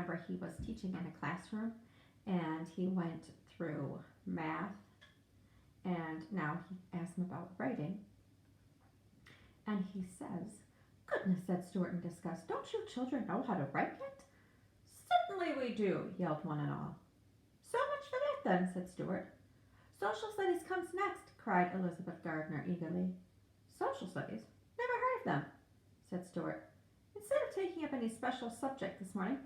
remember he was teaching in a classroom and he went through math and now he asked him about writing. And he says, "Goodness," said Stuart in disgust, "don't you children know how to write yet?" "Certainly we do," yelled one and all. "So much for that then," said Stuart. "Social studies comes next," cried Elizabeth Gardner eagerly. "Social studies? Never heard of them," said Stuart. "Instead of taking up any special subject this morning,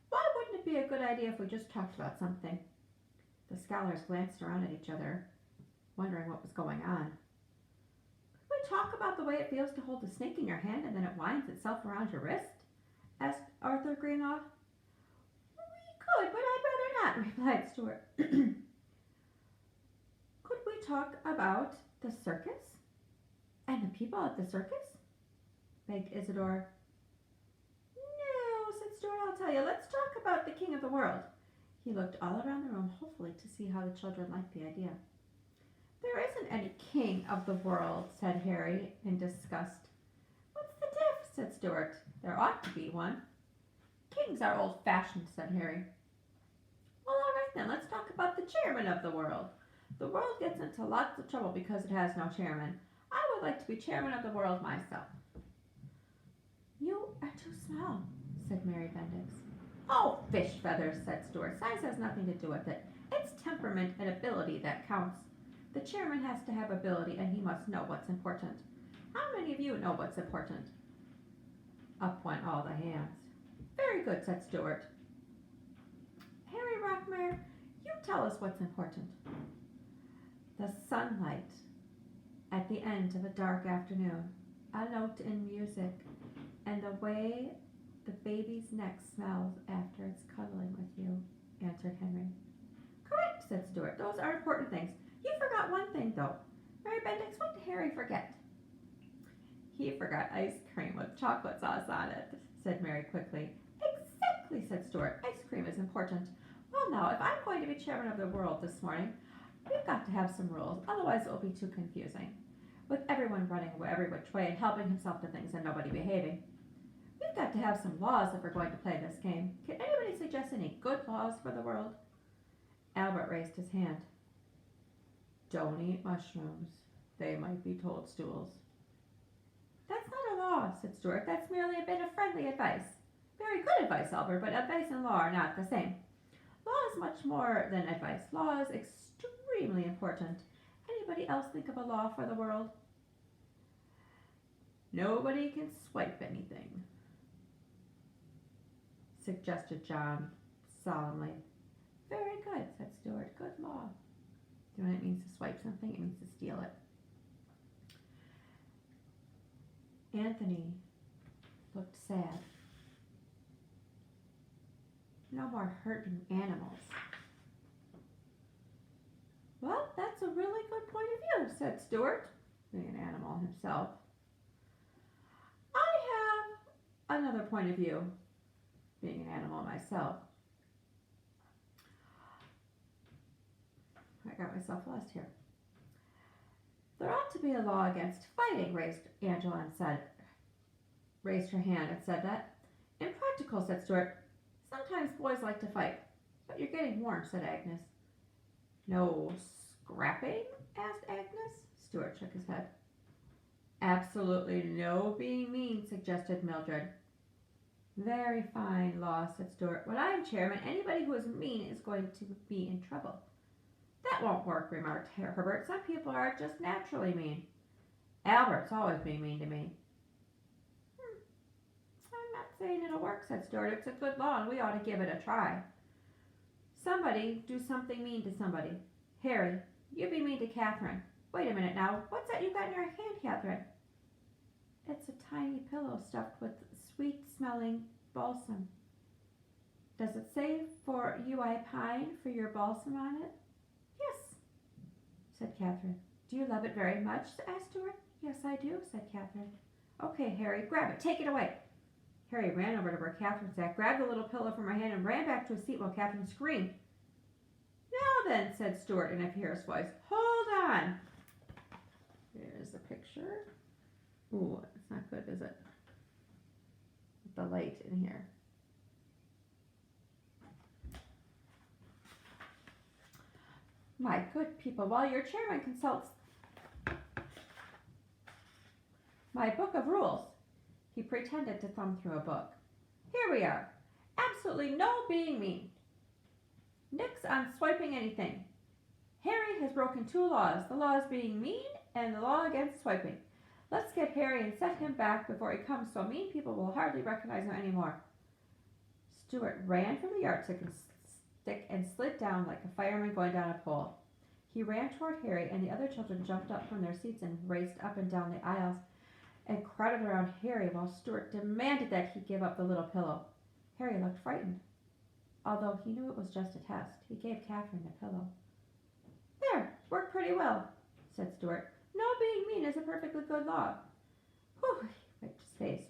why wouldn't it be a good idea if we just talked about something?" The scholars glanced around at each other, wondering what was going on. "Could we talk about the way it feels to hold a snake in your hand and then it winds itself around your wrist?" asked Arthur Greenlaw. "We could, but I'd rather not," replied Stuart. "Could we talk about the circus and the people at the circus?" begged Isidore. "No," said Stuart, "I'll tell you. Let's talk about the king of the world." He looked all around the room hopefully to see how the children liked the idea. "There isn't any king of the world," said Harry in disgust. "What's the diff?" said Stuart. "There ought to be one." "Kings are old-fashioned," said Harry. "Well, all right then, let's talk about the chairman of the world. The world gets into lots of trouble because it has no chairman. I would like to be chairman of the world myself." "You are too small," said Mary Bendix. "Oh, fish feathers," said Stuart. "Size has nothing to do with it. It's temperament and ability that counts. The chairman has to have ability and he must know what's important. How many of you know what's important?" Up went all the hands. "Very good," said Stuart. "Harry Rockmere, you tell us what's important." "The sunlight at the end of a dark afternoon, a note in music, and the way the baby's neck smells after it's cuddling with you," answered Henry. "Correct," said Stuart. "Those are important things. You forgot one thing, though. Mary Bendix, what did Harry forget?" "He forgot ice cream with chocolate sauce on it," said Mary quickly. "Exactly," said Stuart. "Ice cream is important. Well, now, if I'm going to be chairman of the world this morning, we've got to have some rules, otherwise it will be too confusing, with everyone running every which way and helping himself to things and nobody behaving. We've got to have some laws if we're going to play this game. Can anybody suggest any good laws for the world?" Albert raised his hand. "Don't eat mushrooms. They might be toadstools." "That's not a law," said Stuart. "That's merely a bit of friendly advice." "Very good advice, Albert, but advice and law are not the same. Law is much more than advice. Law is extremely important. Anybody else think of a law for the world?" "Nobody can swipe anything," suggested John solemnly. "Very good," said Stuart. "Good law." Do you know what it means to swipe something? It means to steal it. Anthony looked sad. "No more hurting animals." "Well, that's a really good point of view," said Stuart, being an animal himself. "I have another point of view, being an animal myself." I got myself lost here. "There ought to be a law against fighting," raised Angela and said, raised her hand and said that. "Impractical," said Stuart. "Sometimes boys like to fight." "But you're getting warm," said Agnes. "No scrapping?" asked Agnes. Stuart shook his head. "Absolutely no being mean," suggested Mildred. "Very fine law," said Stuart. "When I'm chairman, anybody who is mean is going to be in trouble." "That won't work," remarked Herbert. "Some people are just naturally mean." "Albert's always being mean to me." "I'm not saying it'll work," said Stuart. "It's a good law and we ought to give it a try. Somebody do something mean to somebody. Harry, you be mean to Catherine. Wait a minute now. What's that you got in your hand, Catherine?" "It's a tiny pillow stuffed with sweet-smelling balsam." "Does it say, 'For you I pine,' for your balsam on it?" "Yes," said Catherine. "Do you love it very much?" asked Stuart. "Yes, I do," said Catherine. "Okay, Harry, grab it. Take it away." Harry ran over to where Catherine sat, grabbed the little pillow from her hand, and ran back to his seat while Catherine screamed. "Now then," said Stuart in a fierce voice, "hold on." There's the picture. Ooh, it's not good, is it? With the light in here. My good people, while your chairman consults my book of rules. He pretended to thumb through a book. Here we are. Absolutely no being mean. Nix on swiping anything. Harry has broken 2 laws, the laws being mean and the law against swiping. Let's get Harry and set him back before he comes so mean people will hardly recognize him anymore. Stuart ran from the yardstick and slid down like a fireman going down a pole. He ran toward Harry, and the other children jumped up from their seats and raced up and down the aisles and crowded around Harry while Stuart demanded that he give up the little pillow. Harry looked frightened. Although he knew it was just a test, he gave Catherine the pillow. There, worked pretty well, said Stuart. No being mean is a perfectly good law. Whew, he wiped his face.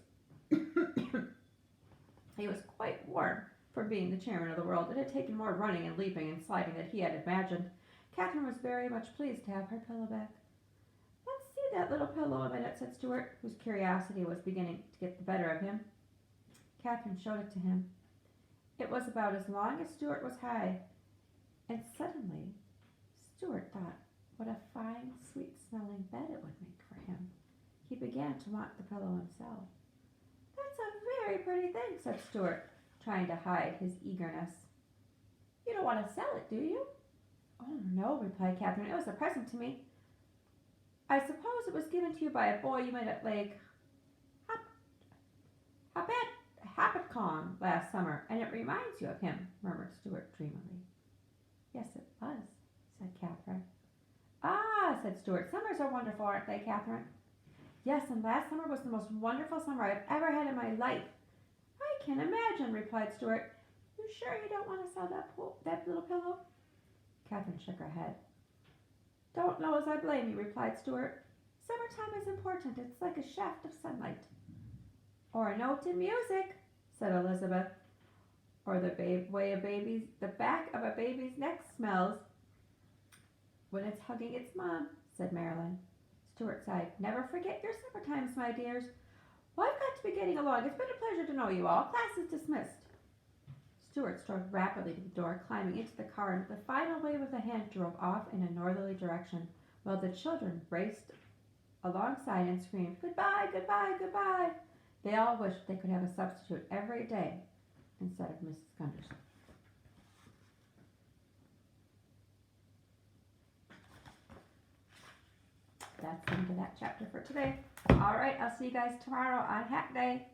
He was quite warm for being the chairman of the world. It had taken more running and leaping and sliding than he had imagined. Catherine was very much pleased to have her pillow back. Let's see that little pillow a minute, said Stuart, whose curiosity was beginning to get the better of him. Catherine showed it to him. It was about as long as Stuart was high, and suddenly Stuart thought what a fine, sweet-smelling bed it would make for him. He began to want the pillow himself. That's a very pretty thing, said Stuart, trying to hide his eagerness. You don't want to sell it, do you? Oh, no, replied Catherine. It was a present to me. I suppose it was given to you by a boy you met at Lake Hopatcong last summer, and it reminds you of him, murmured Stuart dreamily. Yes, it was, said Catherine. Ah, said Stuart, summers are wonderful, aren't they, Catherine? Yes, and last summer was the most wonderful summer I've ever had in my life. I can imagine, replied Stuart. You sure you don't want to sell that little pillow? Catherine shook her head. Don't know as I blame you, replied Stuart. Summertime is important. It's like a shaft of sunlight. Or a note in music, said Elizabeth. Or the back of a baby's neck smells when it's hugging its mom, said Marilyn. Stuart sighed. Never forget your supper times, my dears. Well, I've got to be getting along. It's been a pleasure to know you all. Class is dismissed. Stuart strode rapidly to the door, climbing into the car, and with a final wave of the hand drove off in a northerly direction, while the children raced alongside and screamed, Goodbye, goodbye, goodbye. They all wished they could have a substitute every day instead of Mrs. Gunderson. That's the end of that chapter for today. All right, I'll see you guys tomorrow on Hack Day.